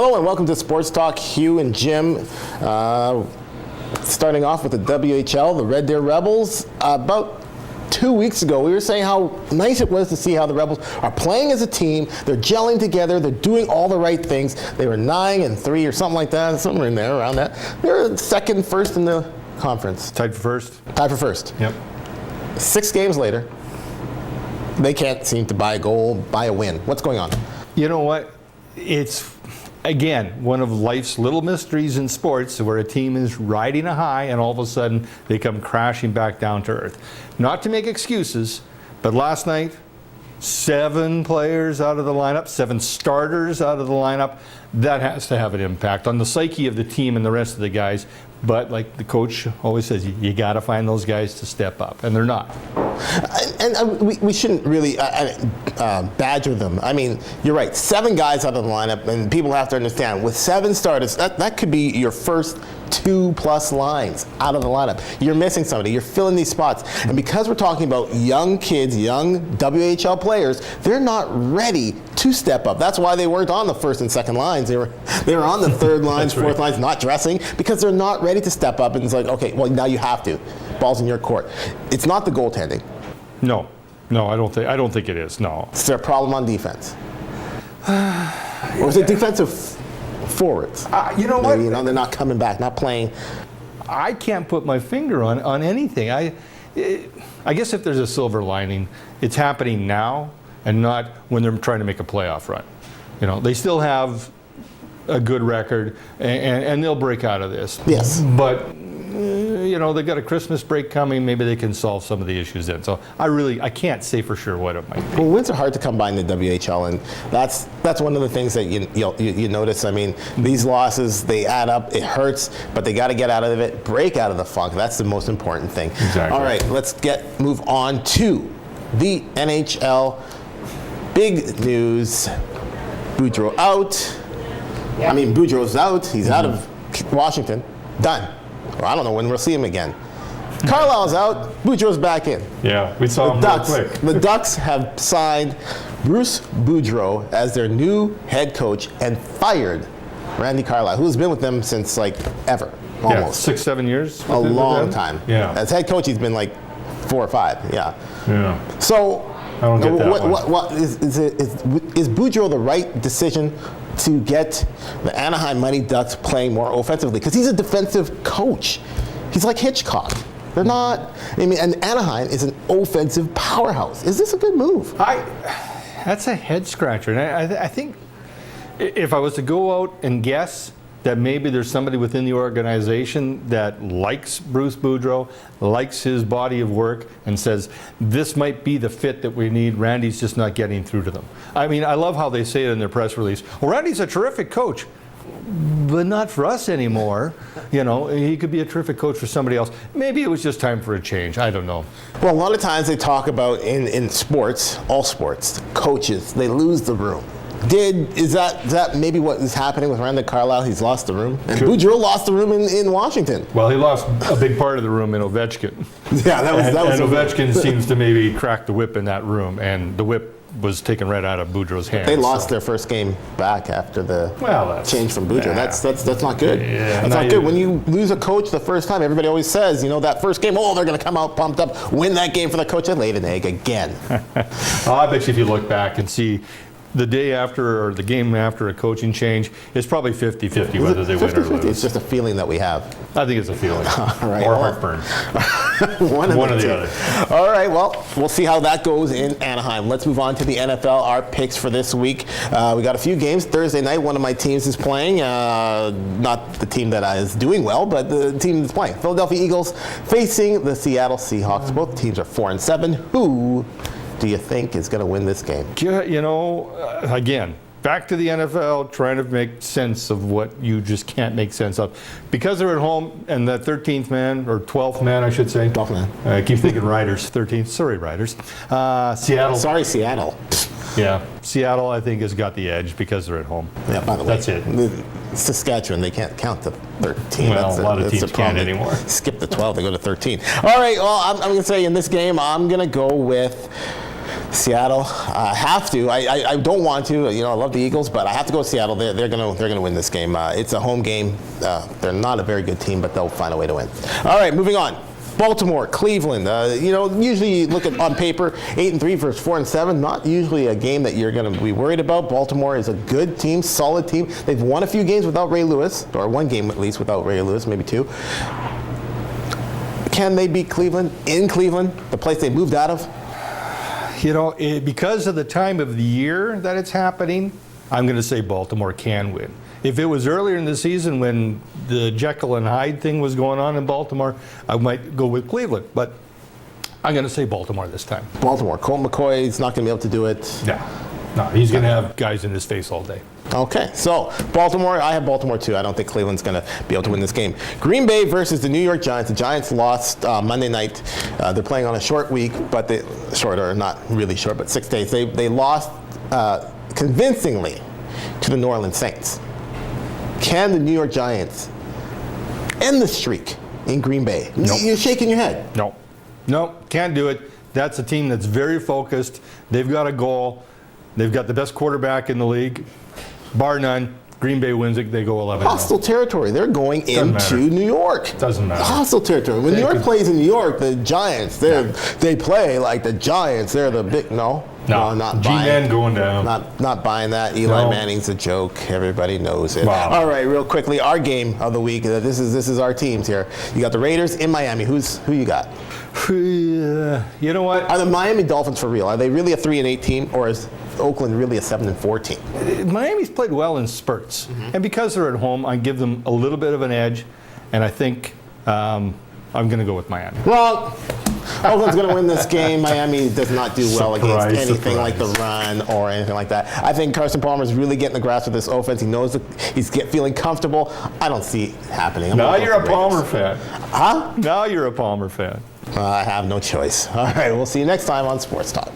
Hello and welcome to Sports Talk. Hugh and Jim. Starting off with the WHL, the Red Deer Rebels. About 2 weeks ago, we were saying how nice it was to see how the Rebels are playing as a team. They're gelling together. They're doing all the right things. They were 9-3 or something like that, somewhere in there around that. They're second, first in the conference. Tied for first. Tied for first. Yep. 6 games later, they can't seem to buy a goal, buy a win. What's going on? You know what? It's, again, one of life's little mysteries in sports where a team is riding a high and all of a sudden they come crashing back down to earth. Not to make excuses, but last night, 7 players out of the lineup, 7 starters out of the lineup. That has to have an impact on the psyche of the team and the rest of the guys. But like the coach always says, you got to find those guys to step up, and they're not. And we shouldn't really badger them. I mean, you're right, 7 guys out of the lineup, and people have to understand, with 7 starters, that could be your first 2+ lines out of the lineup. You're missing somebody. You're filling these spots. And because we're talking about young kids, young WHL players, they're not ready to step up. That's why they weren't on the first and second lines. They were on the third lines, fourth lines, not dressing, because they're not ready to step up. And it's like, okay, well, now you have to. Ball's in your court. It's not the goaltending. No, I don't think it is. No. Is there a problem on defense? Or is it defensive forwards? You know what? Maybe, they're not coming back, not playing. I can't put my finger on anything. I guess if there's a silver lining, it's happening now and not when they're trying to make a playoff run. They still have a good record and they'll break out of this. Yes. But they've got a Christmas break coming. Maybe they can solve some of the issues then. So I can't say for sure what it might be. Well, wins are hard to come by in the WHL, and that's one of the things that you notice. I mean, these losses, they add up. It hurts, but they got to get out of it, break out of the funk. That's the most important thing. Exactly. All right, let's move on to the NHL. Big news: Boudreau out. Yeah. I mean, Boudreau's out. He's out of Washington. Done. Well, I don't know when we'll see him again. Carlisle's out. Boudreau's back in. Yeah, we saw him real quick. The Ducks have signed Bruce Boudreau as their new head coach and fired Randy Carlyle, who's been with them since ever, almost. Yeah, 6-7 years. A long time. Yeah. As head coach, he's been 4 or 5. Yeah. Yeah. So, I don't get that what is Boudreau the right decision to get the Anaheim Mighty Ducks playing more offensively? Because he's a defensive coach. He's like Hitchcock. They're not. I mean, and Anaheim is an offensive powerhouse. Is this a good move? That's a head scratcher. And I think if I was to go out and guess that maybe there's somebody within the organization that likes Bruce Boudreau, likes his body of work, and says, this might be the fit that we need. Randy's just not getting through to them. I mean, I love how they say it in their press release. Well, Randy's a terrific coach, but not for us anymore. He could be a terrific coach for somebody else. Maybe it was just time for a change. I don't know. Well, a lot of times they talk about in sports, all sports, coaches, they lose the room. Is that maybe what is happening with Randy Carlyle? He's lost the room. And Boudreau lost the room in Washington. Well, he lost a big part of the room in Ovechkin. Yeah, that was. And Ovechkin seems to maybe crack the whip in that room, and the whip was taken right out of Boudreau's hands. They lost their first game back after the change from Boudreau. Yeah. That's not good. Yeah, that's not good. When you lose a coach the first time, everybody always says, that first game, they're going to come out pumped up, win that game for the coach, and laid an egg again. I bet you if you look back and see the day after or the game after a coaching change, it's probably 50-50 whether they win or lose. It's just a feeling that we have. I think it's a feeling. All right, or heartburn. One or the other. All right, well, we'll see how that goes in Anaheim. Let's move on to the NFL, our picks for this week. We got a few games. Thursday night, one of my teams is playing. Not the team that is doing well, but the team that's playing. Philadelphia Eagles facing the Seattle Seahawks. Both teams are 4-7. Who do you think is going to win this game? Again, back to the NFL, trying to make sense of what you just can't make sense of. Because they're at home, and that 13th man, or 12th man, I should say. 12th man. I keep thinking Riders, 13th. Sorry, Riders. Seattle. Sorry, Seattle. Yeah, Seattle, I think, has got the edge because they're at home. Yeah, by the way. That's it. Saskatchewan, they can't count to 13. Well, a lot of teams can't anymore. Skip the 12, they go to 13. All right, well, I'm going to say in this game, I'm going to go with Seattle, I have to. I don't want to. You know, I love the Eagles, but I have to go with Seattle. They're gonna win this game. It's a home game. They're not a very good team, but they'll find a way to win. All right, moving on. Baltimore, Cleveland. You know, usually you look at on paper, 8-3 versus 4-7. Not usually a game that you're going to be worried about. Baltimore is a good team, solid team. They've won a few games without Ray Lewis, or one game at least without Ray Lewis, maybe two. Can they beat Cleveland in Cleveland, the place they moved out of? You know, because of the time of the year that it's happening, I'm going to say Baltimore can win. If it was earlier in the season when the Jekyll and Hyde thing was going on in Baltimore, I might go with Cleveland. But I'm going to say Baltimore this time. Baltimore. Colt McCoy is not going to be able to do it. No, he's going to have guys in his face all day. Okay, so Baltimore, I have Baltimore too. I don't think Cleveland's going to be able to win this game. Green Bay versus the New York Giants. The Giants lost Monday night. They're playing on a short week, but not really short, but 6 days. They lost convincingly to the New Orleans Saints. Can the New York Giants end the streak in Green Bay? Nope. You're shaking your head. No, can't do it. That's a team that's very focused. They've got a goal. They've got the best quarterback in the league. Bar none. Green Bay wins it. They go 11-0. Hostile territory. They're going into New York. Doesn't matter. Hostile territory. When New York plays in New York, the Giants, they play like the Giants. They're the big, no, not G-Man buying. going down. Not buying that. Eli Manning's a joke. Everybody knows it. Wow. All right, real quickly, our game of the week. This is our teams here. You got the Raiders in Miami. Who you got? You know what? Are the Miami Dolphins for real? Are they really a 3-8 team, or is Oakland really a 7-4 team? Miami's played well in spurts, and because they're at home, I give them a little bit of an edge, and I think I'm going to go with Miami. Wrong. Oakland's going to win this game. Miami does not do well against anything like the run or anything like that. I think Carson Palmer's really getting the grasp of this offense. He knows that he's feeling comfortable. I don't see it happening. Now you're a Palmer fan. Huh? Now you're a Palmer fan. I have no choice. All right, we'll see you next time on Sports Talk.